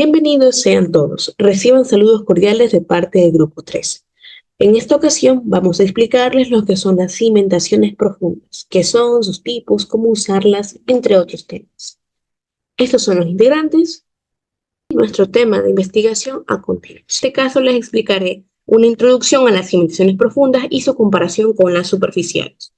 Bienvenidos sean todos. Reciban saludos cordiales de parte del Grupo 3. En esta ocasión vamos a explicarles lo que son las cimentaciones profundas, qué son sus tipos, cómo usarlas, entre otros temas. Estos son los integrantes y nuestro tema de investigación a continuación. En este caso les explicaré una introducción a las cimentaciones profundas y su comparación con las superficiales.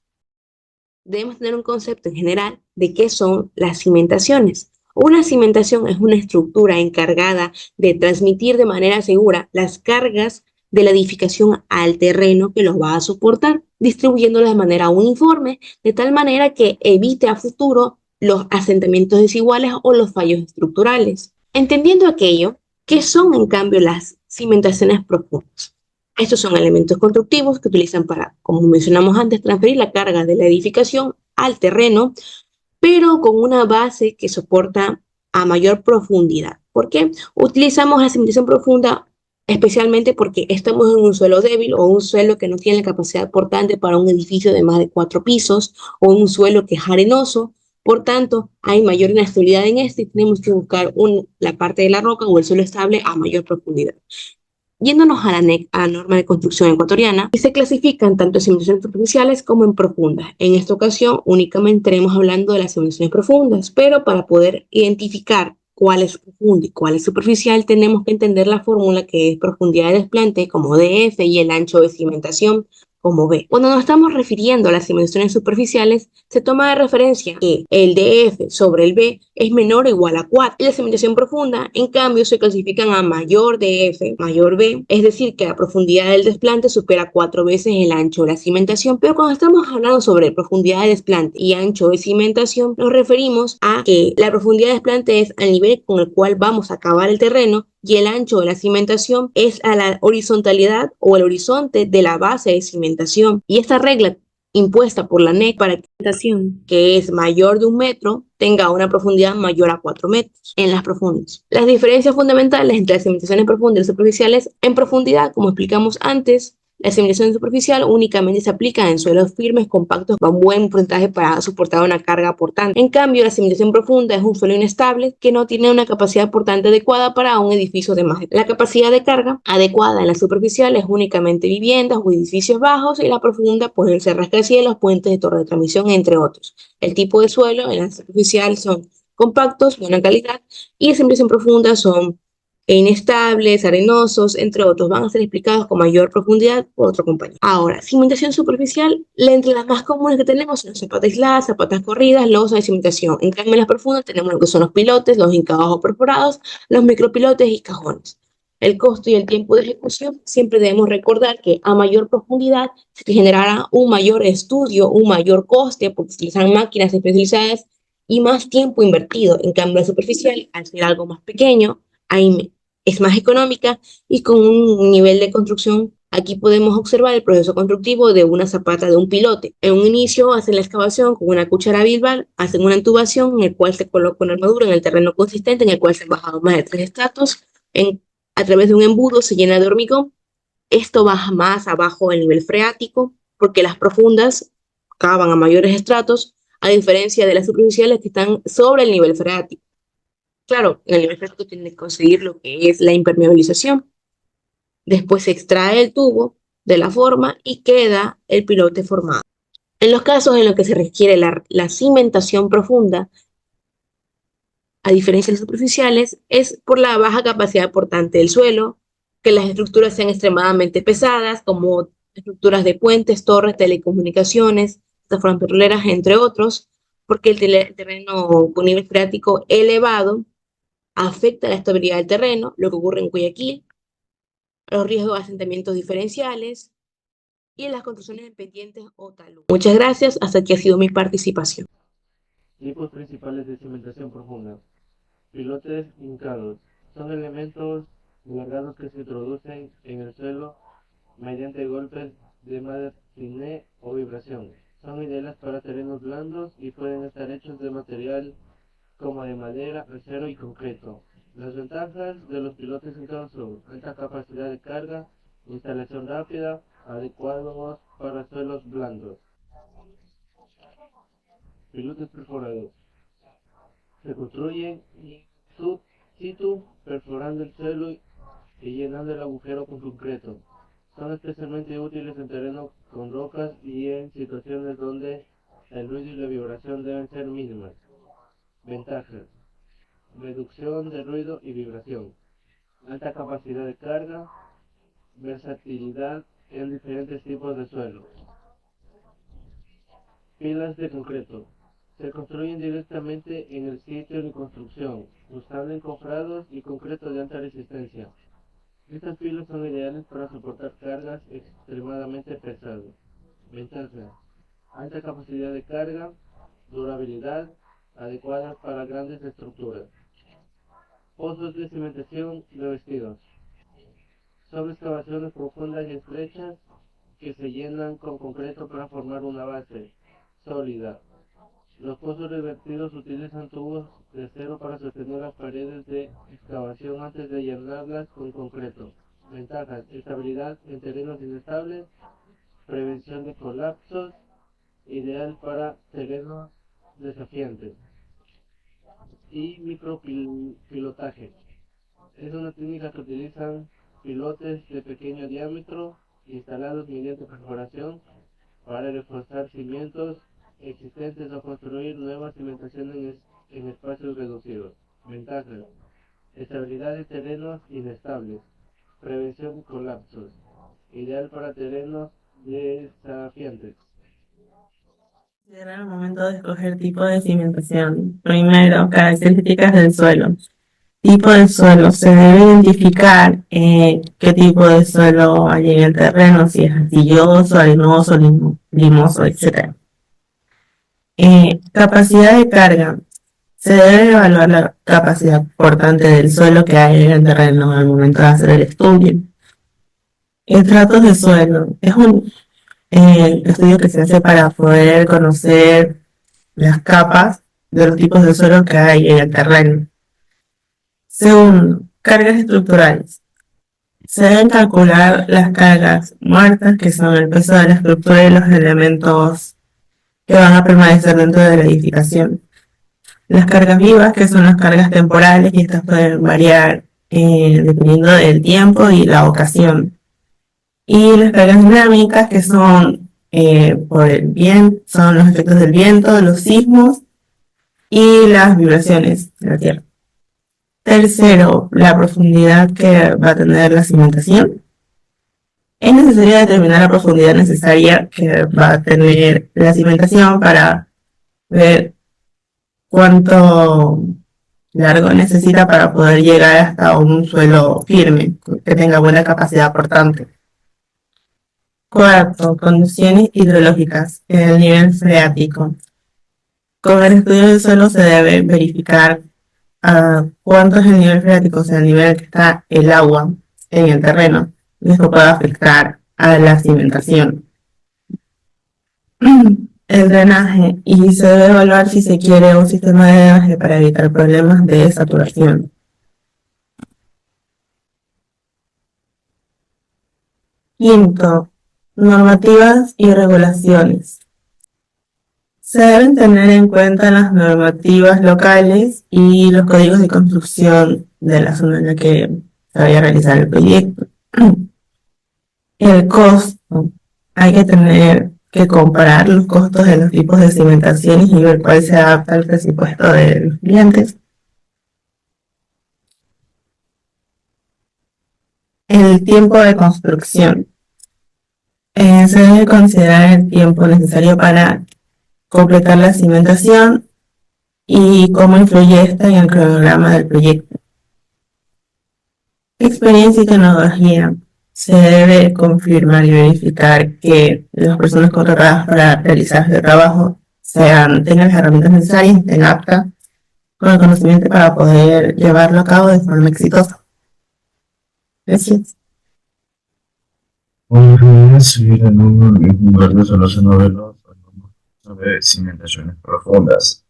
Debemos tener un concepto en general de qué son las cimentaciones. Una cimentación es una estructura encargada de transmitir de manera segura las cargas de la edificación al terreno que los va a soportar, distribuyéndolas de manera uniforme, de tal manera que evite a futuro los asentamientos desiguales o los fallos estructurales. Entendiendo aquello, ¿qué son en cambio las cimentaciones profundas? Estos son elementos constructivos que utilizan para, como mencionamos antes, transferir la carga de la edificación al terreno, pero con una base que soporta a mayor profundidad. ¿Por qué? Utilizamos la cimentación profunda especialmente porque estamos en un suelo débil o un suelo que no tiene la capacidad portante para un edificio de más de 4 pisos o un suelo que es arenoso. Por tanto, hay mayor inestabilidad en este y tenemos que buscar la parte de la roca o el suelo estable a mayor profundidad. Yéndonos a la norma de construcción ecuatoriana, y se clasifican tanto en cimentaciones superficiales como en profundas. En esta ocasión únicamente estaremos hablando de las cimentaciones profundas, pero para poder identificar cuál es profunda y cuál es superficial, tenemos que entender la fórmula que es profundidad de desplante como DF y el ancho de cimentación como B. Cuando nos estamos refiriendo a las cimentaciones superficiales, se toma de referencia que el DF sobre el B es menor o igual a 4. Y la cimentación profunda, en cambio, se clasifican a mayor DF, mayor B, es decir, que la profundidad del desplante supera 4 veces el ancho de la cimentación. Pero cuando estamos hablando sobre profundidad de desplante y ancho de cimentación, nos referimos a que la profundidad de desplante es al nivel con el cual vamos a cavar el terreno y el ancho de la cimentación es a la horizontalidad o el horizonte de la base de cimentación. Y esta regla impuesta por la NEC para que la cimentación que es mayor de 1 metro tenga una profundidad mayor a 4 metros en las profundas. Las diferencias fundamentales entre las cimentaciones profundas y superficiales en profundidad, como explicamos antes, la cimentación superficial únicamente se aplica en suelos firmes, compactos, con buen porcentaje para soportar una carga portante. En cambio, la cimentación profunda es un suelo inestable que no tiene una capacidad portante adecuada para un edificio de más. La capacidad de carga adecuada en la superficial es únicamente viviendas o edificios bajos y la profunda pueden ser rascacielos, puentes de torre de transmisión, entre otros. El tipo de suelo en la superficial son compactos, buena calidad, y en cimentación profunda son inestables, arenosos, entre otros, van a ser explicados con mayor profundidad por otro compañero. Ahora, cimentación superficial, entre las más comunes que tenemos son zapatas aisladas, zapatas corridas, losa de cimentación. En cambio, en las profundas tenemos lo que son los pilotes, los hincados o perforados, los micropilotes y cajones. El costo y el tiempo de ejecución, siempre debemos recordar que a mayor profundidad se generará un mayor estudio, un mayor coste, porque se utilizan máquinas especializadas y más tiempo invertido. En cambio, la superficial, al ser algo más pequeño, hay es más económica y con un nivel de construcción. Aquí podemos observar el proceso constructivo de una zapata de un pilote. En un inicio hacen la excavación con una cuchara bilbal, hacen una intubación en el cual se coloca una armadura en el terreno consistente en el cual se han bajado más de 3 estratos. A través de un embudo se llena de hormigón. Esto baja más abajo el nivel freático porque las profundas cavan a mayores estratos, a diferencia de las superficiales que están sobre el nivel freático. Claro, en el nivel freático tiene que conseguir lo que es la impermeabilización. Después se extrae el tubo de la forma y queda el pilote formado. En los casos en los que se requiere la cimentación profunda, a diferencia de las superficiales, es por la baja capacidad portante del suelo, que las estructuras sean extremadamente pesadas, como estructuras de puentes, torres, telecomunicaciones, plataformas petroleras, entre otros, porque el terreno con nivel freático elevado afecta la estabilidad del terreno, lo que ocurre en Guayaquil, los riesgos de asentamientos diferenciales y en las construcciones en pendientes o taludes. Muchas gracias, hasta aquí ha sido mi participación. Tipos principales de cimentación profunda. Pilotes hincados. Son elementos alargados que se introducen en el suelo mediante golpes de martinet o vibración. Son ideales para terrenos blandos y pueden estar hechos de material como de madera, acero y concreto. Las ventajas de los pilotes hincados son alta capacidad de carga, instalación rápida, adecuados para suelos blandos. Pilotes perforados. Se construyen in situ, perforando el suelo y llenando el agujero con concreto. Son especialmente útiles en terrenos con rocas y en situaciones donde el ruido y la vibración deben ser mínimas. Ventajas: reducción de ruido y vibración, alta capacidad de carga, versatilidad en diferentes tipos de suelo. Pilas de concreto. Se construyen directamente en el sitio de construcción, usando encofrados y concreto de alta resistencia. Estas pilas son ideales para soportar cargas extremadamente pesadas. Ventajas: alta capacidad de carga, durabilidad, adecuadas para grandes estructuras. Pozos de cimentación revestidos. Son excavaciones profundas y estrechas que se llenan con concreto para formar una base sólida. Los pozos revertidos utilizan tubos de acero para sostener las paredes de excavación antes de llenarlas con concreto. Ventajas: estabilidad en terrenos inestables, prevención de colapsos, ideal para terrenos desafiantes. Y micropilotaje. Es una técnica que utilizan pilotes de pequeño diámetro instalados mediante perforación para reforzar cimientos existentes o construir nuevas cimentaciones en espacios reducidos. Ventajas: estabilidad de terrenos inestables, prevención de colapsos, ideal para terrenos desafiantes. Llega el momento de escoger tipo de cimentación. Primero, características del suelo. Tipo de suelo. Se debe identificar qué tipo de suelo hay en el terreno, si es arcilloso, arenoso, limoso, etc. Capacidad de carga. Se debe evaluar la capacidad portante del suelo que hay en el terreno al momento de hacer el estudio. Estratos de suelo. Es un estudio que se hace para poder conocer las capas de los tipos de suelo que hay en el terreno. Segundo, cargas estructurales. Se deben calcular las cargas muertas, que son el peso de la estructura y los elementos que van a permanecer dentro de la edificación. Las cargas vivas, que son las cargas temporales, y estas pueden variar dependiendo del tiempo y la ocasión. Y las cargas dinámicas, que son por el viento, son los efectos del viento, los sismos y las vibraciones de la tierra. Tercero, la profundidad que va a tener la cimentación. Es necesario determinar la profundidad necesaria que va a tener la cimentación para ver cuánto largo necesita para poder llegar hasta un suelo firme, que tenga buena capacidad portante. Cuarto, condiciones hidrológicas en el nivel freático. Con el estudio del suelo se debe verificar cuánto es el nivel freático, o sea, el nivel que está el agua en el terreno, y esto puede afectar a la cimentación. El drenaje, y se debe evaluar si se quiere un sistema de drenaje para evitar problemas de saturación. Quinto, normativas y regulaciones. Se deben tener en cuenta las normativas locales y los códigos de construcción de la zona en la que se vaya a realizar el proyecto. El costo. Hay que tener que comparar los costos de los tipos de cimentaciones y ver cuál se adapta al presupuesto de los clientes. El tiempo de construcción. Se debe considerar el tiempo necesario para completar la cimentación y cómo influye esta en el cronograma del proyecto. Experiencia y tecnología. Se debe confirmar y verificar que las personas contratadas para realizar este trabajo tengan las herramientas necesarias, estén aptas con el conocimiento para poder llevarlo a cabo de forma exitosa. Gracias. Podría seguir en un lugar de solución novelos sobre cimentaciones profundas.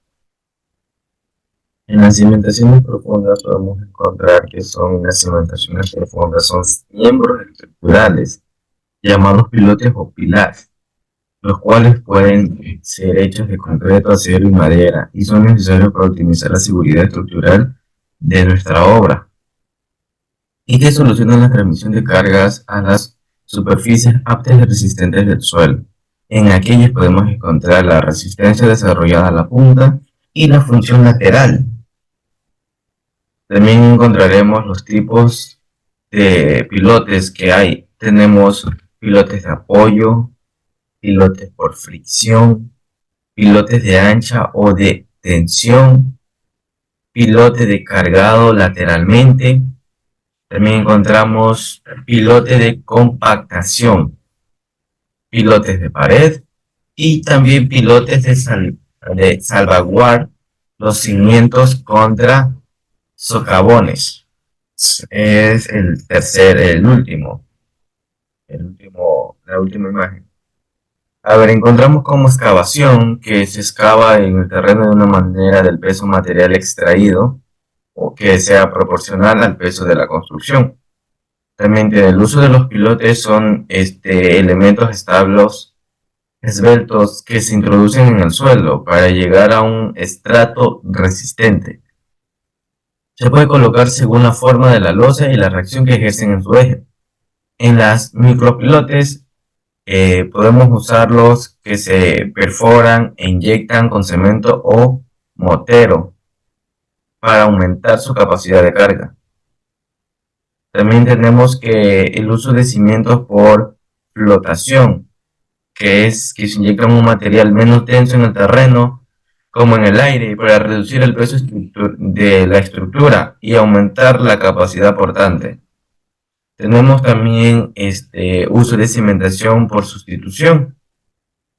En las cimentaciones profundas podemos encontrar que las cimentaciones profundas son miembros estructurales llamados pilotes o pilars, los cuales pueden ser hechos de concreto, acero y madera y son necesarios para optimizar la seguridad estructural de nuestra obra y que solucionan la transmisión de cargas a las superficies aptas y resistentes del suelo. En aquellas podemos encontrar la resistencia desarrollada a la punta y la función lateral. También encontraremos los tipos de pilotes que hay. Tenemos pilotes de apoyo, pilotes por fricción, pilotes de ancha o de tensión, pilote de cargado lateralmente. También encontramos pilotes de compactación, pilotes de pared y también pilotes de salvaguardar los cimientos contra socavones. Es la última imagen. A ver, encontramos como excavación, que se excava en el terreno de una manera del peso material extraído o que sea proporcional al peso de la construcción. También el uso de los pilotes son elementos esbeltos que se introducen en el suelo para llegar a un estrato resistente. Se puede colocar según la forma de la losa y la reacción que ejercen en su eje. En las micropilotes podemos usarlos que se perforan e inyectan con cemento o mortero para aumentar su capacidad de carga. También tenemos que el uso de cimientos por flotación, que es que se inyecta un material menos denso en el terreno como en el aire para reducir el peso de la estructura y aumentar la capacidad portante. Tenemos también uso de cimentación por sustitución,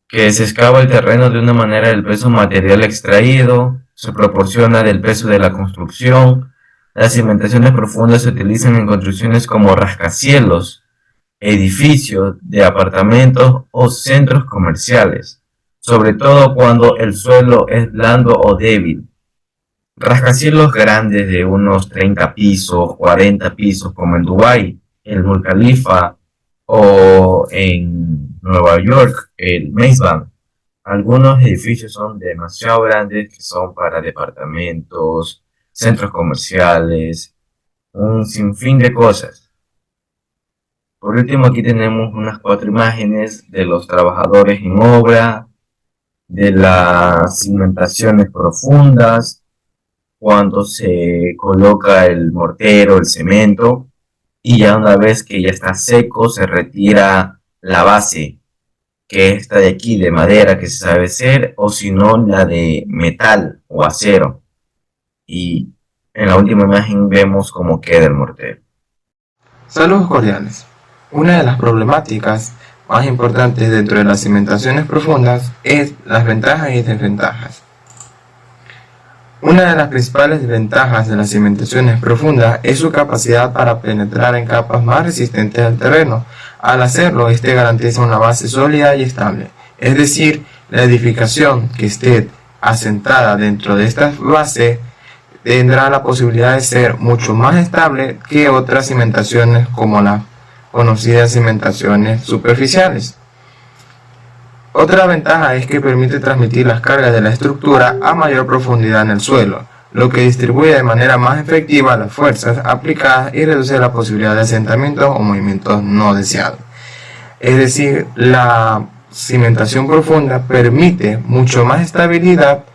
que se excava el terreno de una manera del peso material extraído, se proporciona del peso de la construcción. Las cimentaciones profundas se utilizan en construcciones como rascacielos, edificios de apartamentos o centros comerciales, sobre todo cuando el suelo es blando o débil. Rascacielos grandes de unos 30 pisos, 40 pisos, como en Dubái, el Burj Khalifa, o en Nueva York, el Maze. Algunos edificios son demasiado grandes que son para departamentos, centros comerciales, un sinfín de cosas. Por último, aquí tenemos unas 4 imágenes de los trabajadores en obra, de las cimentaciones profundas, cuando se coloca el mortero, el cemento, y ya una vez que ya está seco se retira la base, que es esta de aquí de madera que se sabe hacer, o si no la de metal o acero. Y en la última imagen vemos cómo queda el mortero. Saludos cordiales. Una de las problemáticas más importantes dentro de las cimentaciones profundas es las ventajas y desventajas. Una de las principales ventajas de las cimentaciones profundas es su capacidad para penetrar en capas más resistentes al terreno. Al hacerlo, este garantiza una base sólida y estable, es decir, la edificación que esté asentada dentro de esta base tendrá la posibilidad de ser mucho más estable que otras cimentaciones como las conocidas cimentaciones superficiales. Otra ventaja es que permite transmitir las cargas de la estructura a mayor profundidad en el suelo, lo que distribuye de manera más efectiva las fuerzas aplicadas y reduce la posibilidad de asentamientos o movimientos no deseados. Es decir, la cimentación profunda permite mucho más estabilidad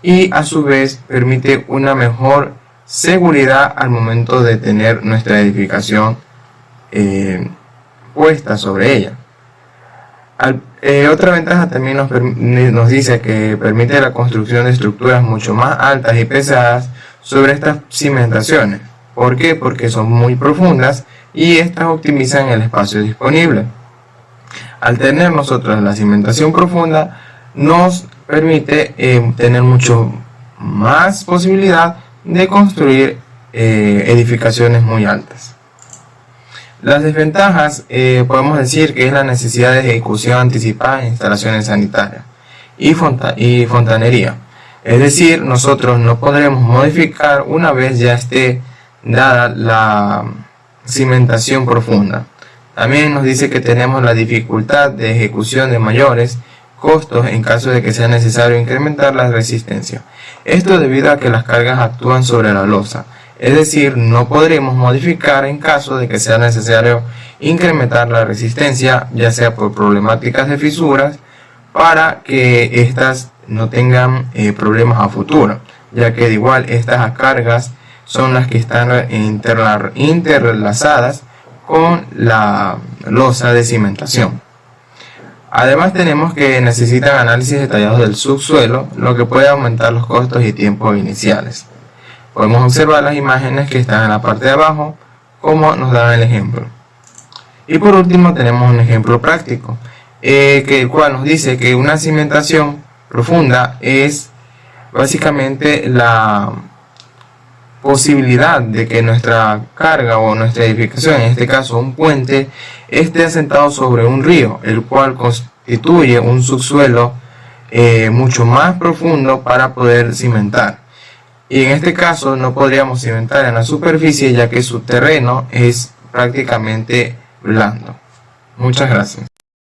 y a su vez permite una mejor seguridad al momento de tener nuestra edificación puesta sobre ella. Otra ventaja también nos dice que permite la construcción de estructuras mucho más altas y pesadas sobre estas cimentaciones. ¿Por qué? Porque son muy profundas y estas optimizan el espacio disponible. Al tener nosotros la cimentación profunda, nos permite tener mucho más posibilidad de construir edificaciones muy altas. Las desventajas podemos decir que es la necesidad de ejecución anticipada en instalaciones sanitarias y fontanería. Es decir, nosotros no podremos modificar una vez ya esté dada la cimentación profunda. También nos dice que tenemos la dificultad de ejecución de mayores costos en caso de que sea necesario incrementar la resistencia. Esto debido a que las cargas actúan sobre la losa. Es decir, no podremos modificar en caso de que sea necesario incrementar la resistencia, ya sea por problemáticas de fisuras, para que éstas no tengan problemas a futuro, ya que de igual estas cargas son las que están interlazadas con la losa de cimentación. Además tenemos que necesitan análisis detallados del subsuelo, lo que puede aumentar los costos y tiempos iniciales. Podemos observar las imágenes que están en la parte de abajo, como nos dan el ejemplo. Y por último tenemos un ejemplo práctico, el cual nos dice que una cimentación profunda es básicamente la posibilidad de que nuestra carga o nuestra edificación, en este caso un puente, esté asentado sobre un río, el cual constituye un subsuelo mucho más profundo para poder cimentar. Y en este caso no podríamos cimentar en la superficie, ya que su terreno es prácticamente blando. Muchas gracias.